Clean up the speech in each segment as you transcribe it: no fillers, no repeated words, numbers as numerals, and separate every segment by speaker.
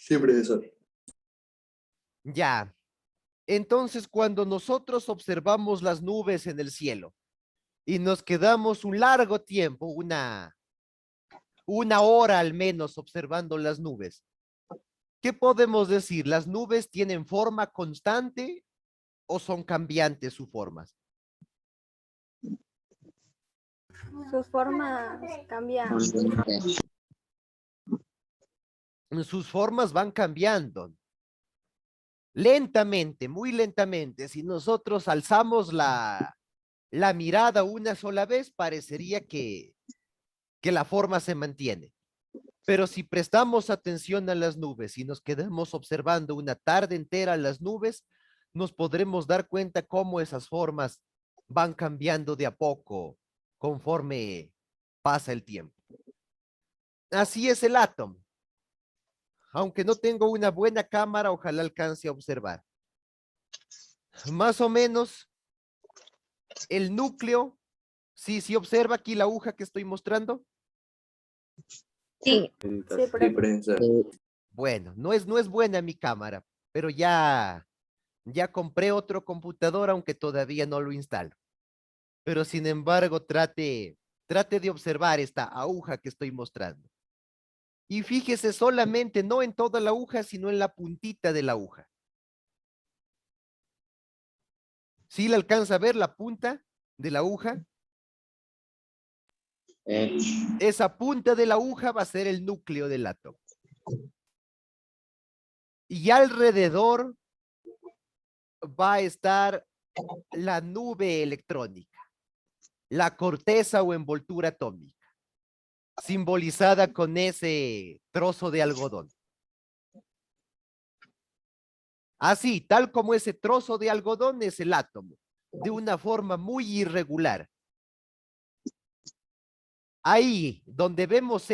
Speaker 1: Sí, profesor.
Speaker 2: Ya. Entonces, cuando nosotros observamos las nubes en el cielo y nos quedamos un largo tiempo, una hora al menos observando las nubes, ¿qué podemos decir? ¿Las nubes tienen forma constante o son cambiantes sus formas?
Speaker 3: Sus formas cambian.
Speaker 2: Sus formas van cambiando lentamente, muy lentamente. Si nosotros alzamos la mirada una sola vez, parecería que la forma se mantiene. Pero si prestamos atención a las nubes y nos quedamos observando una tarde entera las nubes, nos podremos dar cuenta cómo esas formas van cambiando de a poco conforme pasa el tiempo. Así es el átomo. Aunque no tengo una buena cámara, ojalá alcance a observar. Más o menos el núcleo, sí observa aquí la aguja que estoy mostrando.
Speaker 3: Sí.
Speaker 1: Sí, profesor.
Speaker 2: Bueno, no es buena mi cámara, pero ya compré otro computador, aunque todavía no lo instalo. Pero sin embargo, trate de observar esta aguja que estoy mostrando. Y fíjese solamente, no en toda la aguja, sino en la puntita de la aguja. ¿Sí le alcanza a ver la punta de la aguja? Esa punta de la aguja va a ser el núcleo del átomo. Y alrededor va a estar la nube electrónica, la corteza o envoltura atómica, simbolizada con ese trozo de algodón. Así, tal como ese trozo de algodón es el átomo, de una forma muy irregular. Ahí, donde vemos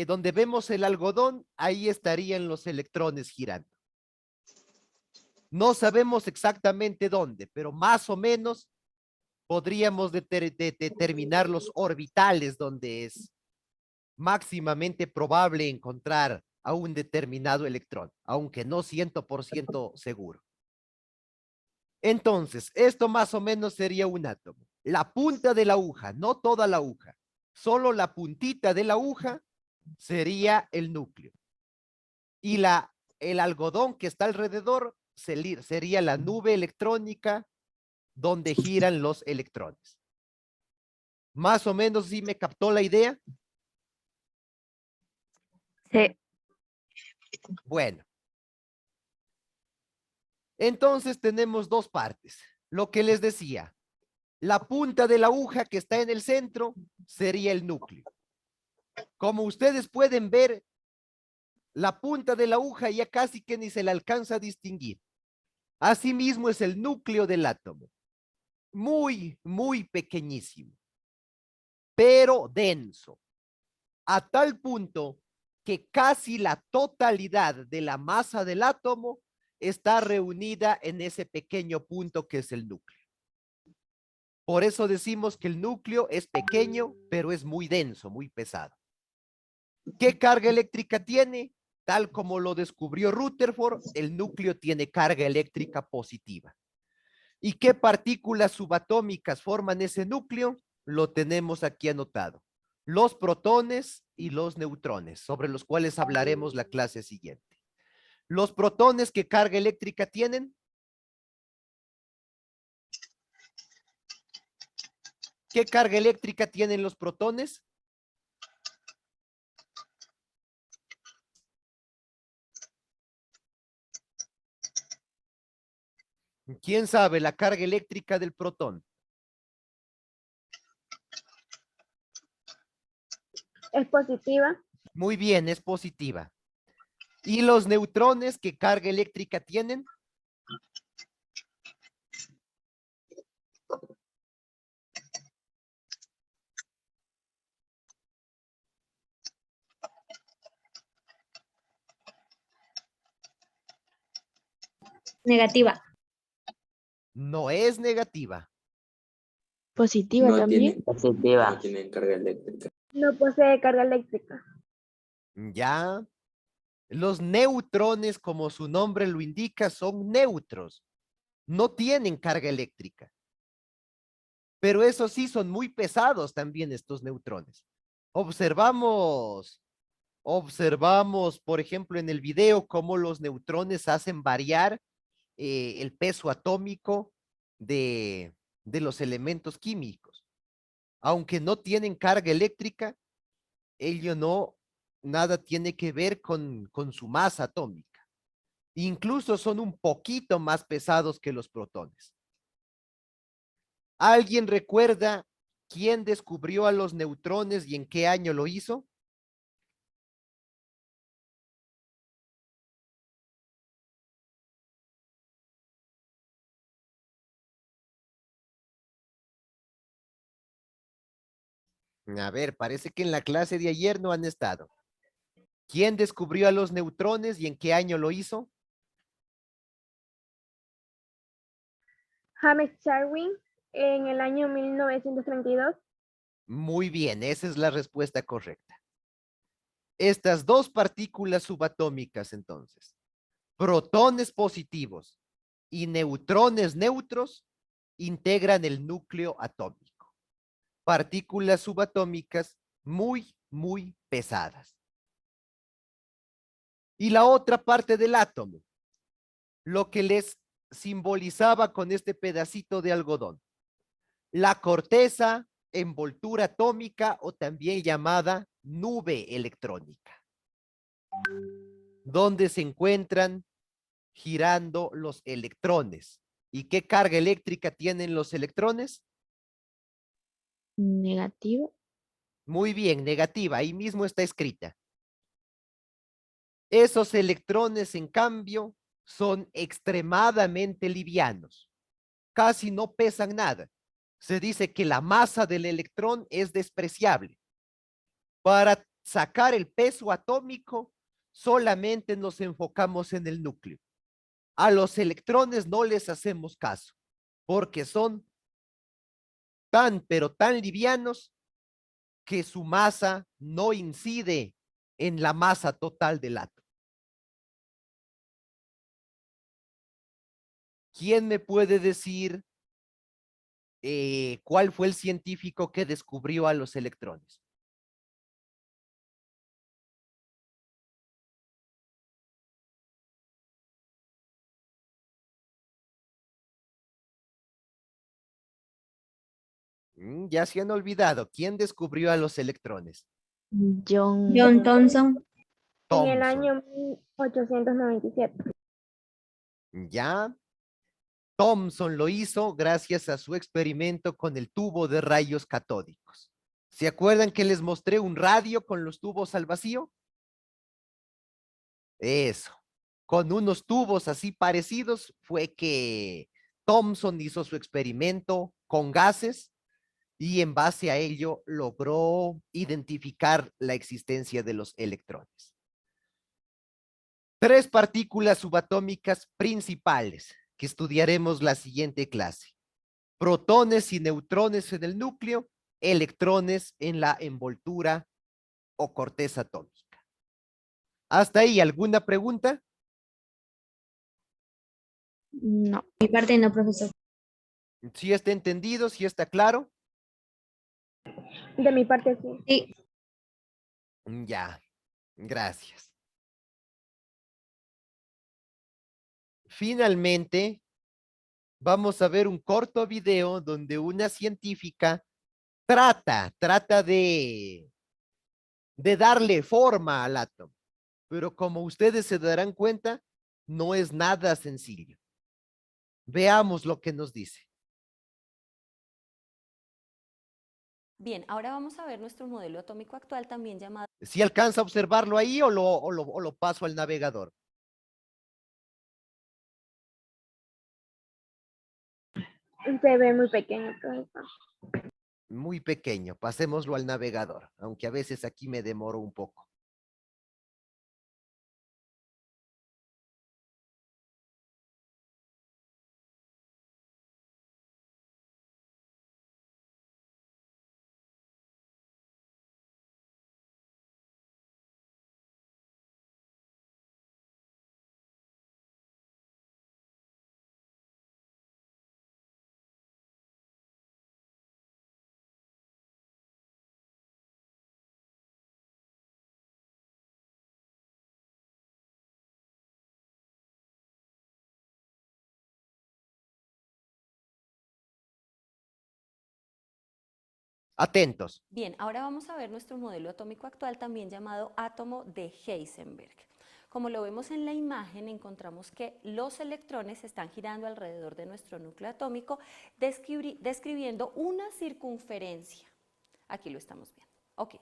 Speaker 2: donde vemos el algodón, ahí estarían los electrones girando. No sabemos exactamente dónde, pero más o menos podríamos determinar los orbitales donde es máximamente probable encontrar a un determinado electrón, aunque no 100% seguro. Entonces, esto más o menos sería un átomo. La punta de la aguja, no toda la aguja, solo la puntita de la aguja sería el núcleo. Y el algodón que está alrededor sería la nube electrónica donde giran los electrones. Más o menos, ¿sí me captó la idea?
Speaker 3: Sí.
Speaker 2: Bueno. Entonces tenemos dos partes. Lo que les decía, la punta de la aguja que está en el centro sería el núcleo. Como ustedes pueden ver, la punta de la aguja ya casi que ni se le alcanza a distinguir. Asimismo es el núcleo del átomo. Muy, muy pequeñísimo, pero denso. A tal punto que casi la totalidad de la masa del átomo está reunida en ese pequeño punto que es el núcleo. Por eso decimos que el núcleo es pequeño, pero es muy denso, muy pesado. ¿Qué carga eléctrica tiene? Tal como lo descubrió Rutherford, el núcleo tiene carga eléctrica positiva. ¿Y qué partículas subatómicas forman ese núcleo? Lo tenemos aquí anotado. Los protones y los neutrones, sobre los cuales hablaremos la clase siguiente. Los protones, ¿qué carga eléctrica tienen? ¿Qué carga eléctrica tienen los protones? ¿Quién sabe la carga eléctrica del protón?
Speaker 3: Es positiva.
Speaker 2: Muy bien, es positiva. ¿Y los neutrones qué carga eléctrica tienen?
Speaker 3: Negativa.
Speaker 2: No es negativa.
Speaker 3: Positiva
Speaker 1: No
Speaker 3: también.
Speaker 1: tienen, positiva. No tienen carga eléctrica.
Speaker 3: No posee carga eléctrica.
Speaker 2: Ya, los neutrones, como su nombre lo indica, son neutros, no tienen carga eléctrica. Pero eso sí, son muy pesados también estos neutrones. Observamos, observamos, por ejemplo, en el video cómo los neutrones hacen variar el peso atómico de, de los elementos químicos. Aunque no tienen carga eléctrica, ello no, nada tiene que ver con su masa atómica. Incluso son un poquito más pesados que los protones. ¿Alguien recuerda quién descubrió a los neutrones y en qué año lo hizo? A ver, parece que en la clase de ayer no han estado. ¿Quién descubrió a los neutrones y en qué año lo hizo?
Speaker 3: James Darwin en el año 1932.
Speaker 2: Muy bien, esa es la respuesta correcta. Estas dos partículas subatómicas, entonces, protones positivos y neutrones neutros, integran el núcleo atómico. Partículas subatómicas muy, muy pesadas. Y la otra parte del átomo, lo que les simbolizaba con este pedacito de algodón. La corteza, envoltura atómica o también llamada nube electrónica, donde se encuentran girando los electrones. ¿Y qué carga eléctrica tienen los electrones?
Speaker 3: Negativa.
Speaker 2: Muy bien, negativa, ahí mismo está escrita. Esos electrones, en cambio, son extremadamente livianos, casi no pesan nada. Se dice que la masa del electrón es despreciable. Para sacar el peso atómico, solamente nos enfocamos en el núcleo. A los electrones no les hacemos caso, porque son tan, pero tan livianos que su masa no incide en la masa total del átomo. ¿Quién me puede decir cuál fue el científico que descubrió a los electrones? Ya se han olvidado. ¿Quién descubrió a los electrones?
Speaker 3: John Thomson. En el
Speaker 2: Thomson.
Speaker 3: año 1897.
Speaker 2: Ya. Thomson lo hizo gracias a su experimento con el tubo de rayos catódicos. ¿Se acuerdan que les mostré un radio con los tubos al vacío? Eso. Con unos tubos así parecidos fue que Thomson hizo su experimento con gases y en base a ello logró identificar la existencia de los electrones. Tres partículas subatómicas principales que estudiaremos la siguiente clase. Protones y neutrones en el núcleo, electrones en la envoltura o corteza atómica. ¿Hasta ahí alguna pregunta?
Speaker 3: No, mi parte no, profesor.
Speaker 2: ¿Sí está entendido? ¿Sí está claro?
Speaker 3: De mi parte sí. Sí.
Speaker 2: Ya, gracias. Finalmente, vamos a ver un corto video donde una científica trata de darle forma al átomo. Pero como ustedes se darán cuenta, no es nada sencillo. Veamos lo que nos dice.
Speaker 1: Bien, ahora vamos a ver nuestro modelo atómico actual, también llamado...
Speaker 2: ¿Si alcanza a observarlo ahí o lo paso al navegador?
Speaker 3: Se ve muy pequeño, profesor.
Speaker 2: Muy pequeño, pasémoslo al navegador, aunque a veces aquí me demoro un poco. Atentos.
Speaker 1: Bien, ahora vamos a ver nuestro modelo atómico actual, también llamado átomo de Heisenberg. Como lo vemos en la imagen, encontramos que los electrones están girando alrededor de nuestro núcleo atómico, describiendo una circunferencia. Aquí lo estamos viendo. Ok.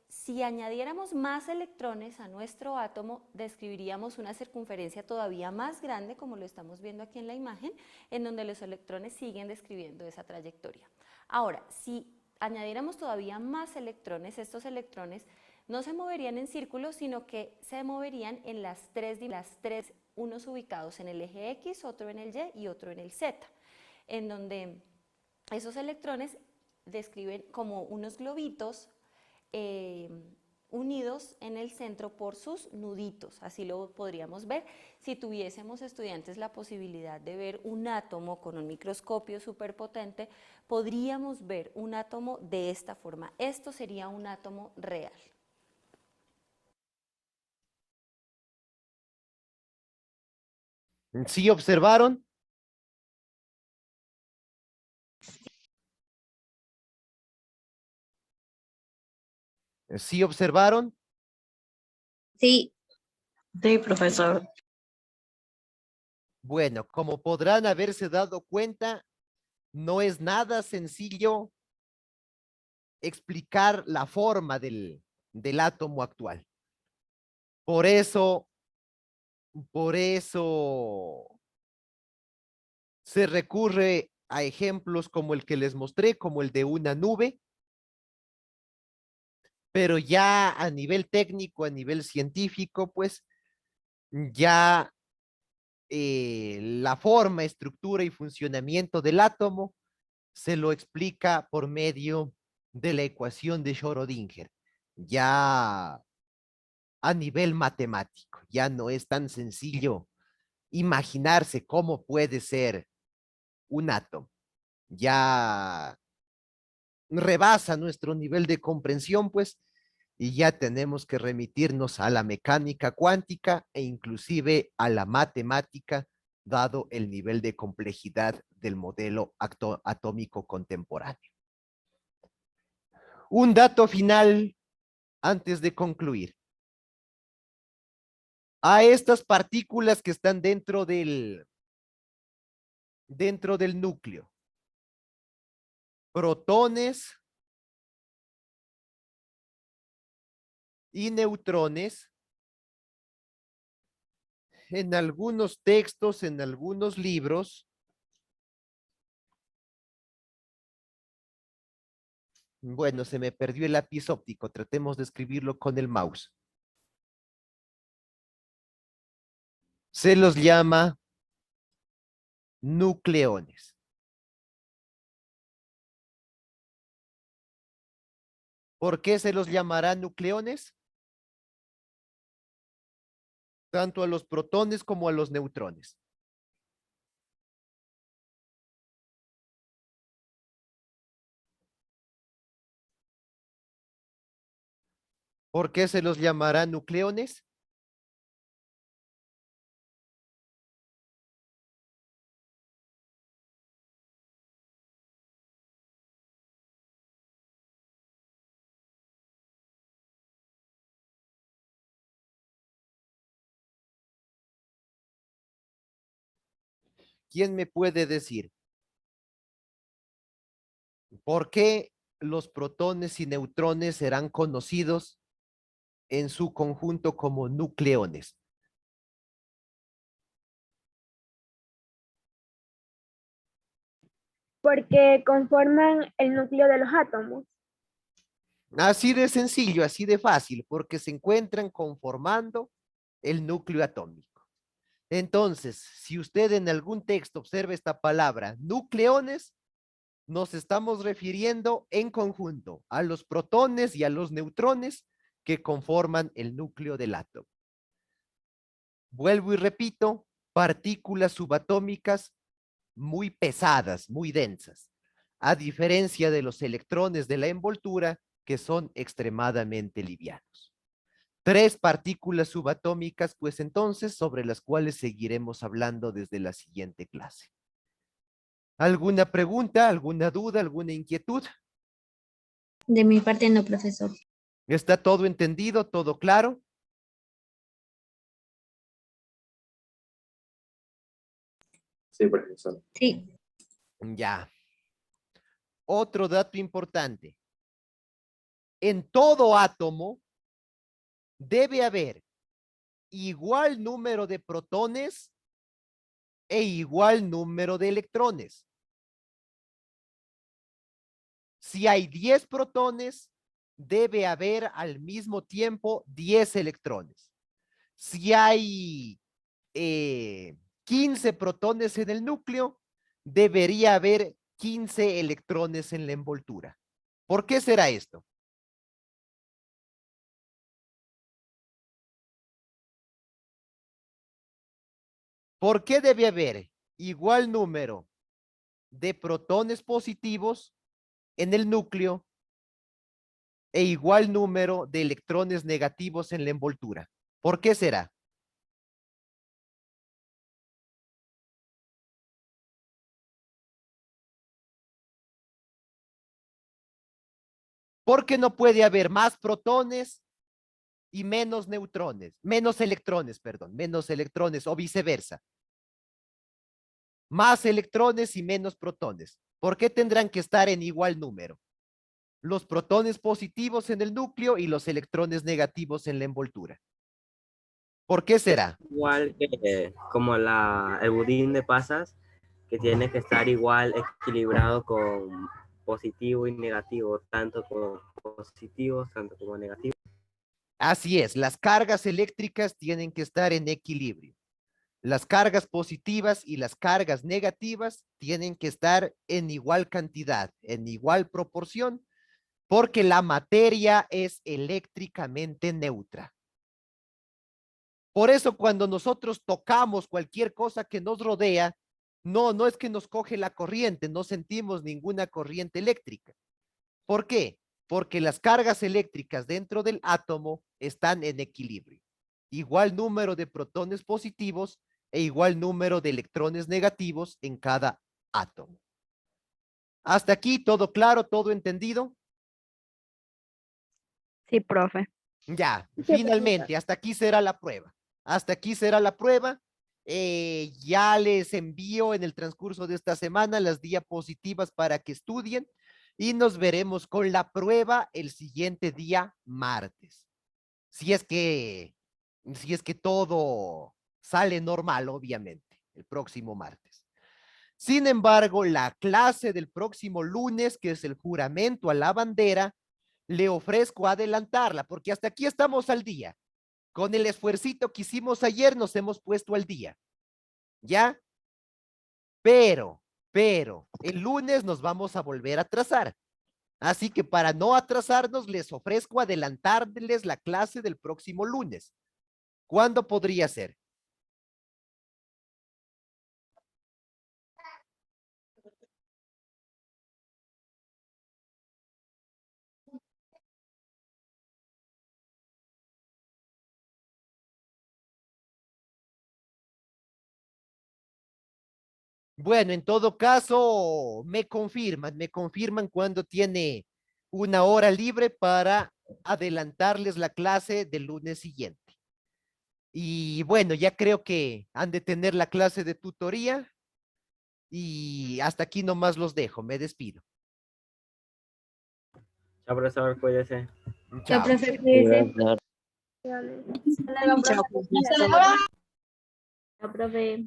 Speaker 1: Si añadiéramos más electrones a nuestro átomo, describiríamos una circunferencia todavía más grande, como lo estamos viendo aquí en la imagen, en donde los electrones siguen describiendo esa trayectoria. Ahora, si añadiéramos todavía más electrones, estos electrones no se moverían en círculos, sino que se moverían en las tres, unos ubicados en el eje X, otro en el Y y otro en el Z, en donde esos electrones describen como unos globitos unidos en el centro por sus nuditos. Así lo podríamos ver si tuviésemos estudiantes la posibilidad de ver un átomo con un microscopio superpotente, podríamos ver un átomo de esta forma. Esto sería un átomo real.
Speaker 2: ¿Sí observaron? ¿Sí observaron?
Speaker 4: Sí. Sí, profesor.
Speaker 2: Bueno, como podrán haberse dado cuenta, no es nada sencillo explicar la forma del átomo actual. Por eso se recurre a ejemplos como el que les mostré, como el de una nube, pero ya a nivel técnico, a nivel científico, pues ya la forma, estructura y funcionamiento del átomo se lo explica por medio de la ecuación de Schrödinger, ya a nivel matemático. Ya no es tan sencillo imaginarse cómo puede ser un átomo. Ya rebasa nuestro nivel de comprensión, pues, y ya tenemos que remitirnos a la mecánica cuántica e inclusive a la matemática, dado el nivel de complejidad del modelo atómico contemporáneo. Un dato final antes de concluir. A estas partículas que están dentro del núcleo, protones y neutrones, en algunos textos, en algunos libros, bueno, se me perdió el lápiz óptico, tratemos de escribirlo con el mouse. Se los llama nucleones. ¿Por qué se los llamará nucleones? Tanto a los protones como a los neutrones. ¿Por qué se los llamará nucleones? ¿Quién me puede decir? ¿Por qué los protones y neutrones serán conocidos en su conjunto como nucleones?
Speaker 3: Porque conforman el núcleo de los átomos.
Speaker 2: Así de sencillo, así de fácil, porque se encuentran conformando el núcleo atómico. Entonces, si usted en algún texto observa esta palabra nucleones, nos estamos refiriendo en conjunto a los protones y a los neutrones que conforman el núcleo del átomo. Vuelvo y repito, partículas subatómicas muy pesadas, muy densas, a diferencia de los electrones de la envoltura que son extremadamente livianos. 3 partículas subatómicas, pues entonces, sobre las cuales seguiremos hablando desde la siguiente clase. ¿Alguna pregunta, alguna duda, alguna inquietud?
Speaker 4: De mi parte no, profesor.
Speaker 2: ¿Está todo entendido, todo claro?
Speaker 5: Sí, profesor.
Speaker 4: Sí,
Speaker 2: Ya. Otro dato importante. En todo átomo debe haber igual número de protones e igual número de electrones. Si hay 10 protones, debe haber al mismo tiempo 10 electrones. Si hay 15 protones en el núcleo, debería haber 15 electrones en la envoltura. ¿Por qué será esto? ¿Por qué debe haber igual número de protones positivos en el núcleo e igual número de electrones negativos en la envoltura? ¿Por qué será? Porque no puede haber más protones y menos neutrones, menos electrones, perdón, menos electrones o viceversa. Más electrones y menos protones. ¿Por qué tendrán que estar en igual número? Los protones positivos en el núcleo y los electrones negativos en la envoltura. ¿Por qué será?
Speaker 6: Igual que como el budín de pasas, que tiene que estar igual equilibrado con positivo y negativo, tanto como positivos, tanto como negativos.
Speaker 2: Así es, las cargas eléctricas tienen que estar en equilibrio. Las cargas positivas y las cargas negativas tienen que estar en igual cantidad, en igual proporción, porque la materia es eléctricamente neutra. Por eso cuando nosotros tocamos cualquier cosa que nos rodea, no es que nos coge la corriente, no sentimos ninguna corriente eléctrica. ¿Por qué? Porque las cargas eléctricas dentro del átomo están en equilibrio. Igual número de protones positivos e igual número de electrones negativos en cada átomo. ¿Hasta aquí todo claro, todo entendido?
Speaker 3: Sí, profe.
Speaker 2: Ya,
Speaker 3: Sí,
Speaker 2: finalmente, hasta aquí será la prueba. Hasta aquí será la prueba. Ya les envío en el transcurso de esta semana las diapositivas para que estudien y nos veremos con la prueba el siguiente día martes. Si es que todo sale normal, obviamente, el próximo martes. Sin embargo, la clase del próximo lunes, que es el juramento a la bandera, le ofrezco adelantarla, porque hasta aquí estamos al día. Con el esfuercito que hicimos ayer nos hemos puesto al día. ¿Ya? Pero, el lunes nos vamos a volver a atrasar. Así que para no atrasarnos, les ofrezco adelantarles la clase del próximo lunes. ¿Cuándo podría ser? Bueno, en todo caso, me confirman cuando tiene una hora libre para adelantarles la clase del lunes siguiente. Y bueno, ya creo que han de tener la clase de tutoría y hasta aquí nomás los dejo, me despido.
Speaker 6: Chao, profesor, cuídese.
Speaker 4: chao,
Speaker 2: Chao.
Speaker 4: profe, cuídese.
Speaker 3: Hasta luego,
Speaker 4: Chao,
Speaker 3: profe.
Speaker 4: profesor. Chao, profe.